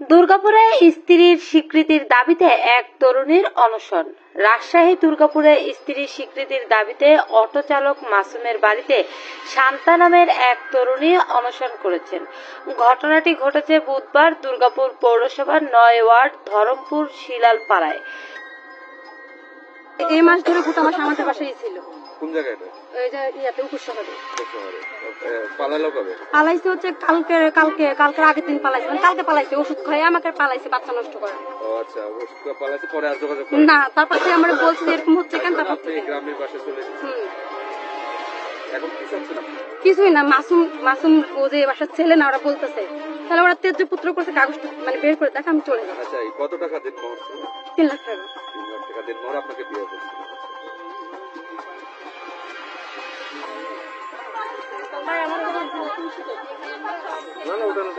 দুর্গাপুরে স্ত্রীর স্বীকৃতির দাবিতে এক তরুণীর অনশন। রাজশাহী দুর্গাপুরে স্ত্রীর স্বীকৃতির দাবিতে অটো চালক মাসুমের বাড়িতে শান্তা নামের এক তরুণী অনশন করেছেন। ঘটনাটি ঘটেছে বুধবার দুর্গাপুর পৌরসভার ৯ ওয়ার্ড ধরমপুর শিলালপাড়ায়। এই মাস ধরে গোটা মাস আমাদের বাসায় ছিল। কোন জায়গায় এটা? এই যে ইয়াতে উপশহরে। পালালো কবে? পালাইছে হচ্ছে কালকে আগের দিন পালাইছে, মানে কালকে পালাইছে, ওষুধ খাই আমাকে পালাইছে, বাচ্চা নষ্ট করে। ও আচ্ছা, ওষুধ পালাইছে, পরে আর যোগাযোগ না, তারপর থেকে আমরা বলছি যে এরকম হচ্ছে কেন, তারপর আপনি গ্রামের পাশে চলে এসেছেন। এখন কি চাচ্ছেন আপনি? কিছুই না, মাসুম ও যে বাসার ছেলে না, ওরা বলতেছে তাহলে ওরা তেজ্য পুত্র করছে, কাগজ মানে বের করে দেখা আমি চলে যাবো। আচ্ছা, কত টাকা দিন মোহর ছিল? 3 লাখ টাকা। 3 লাখ টাকা দিন মোহর আপনাকে বিয়ে করছে। না না, ওটা না।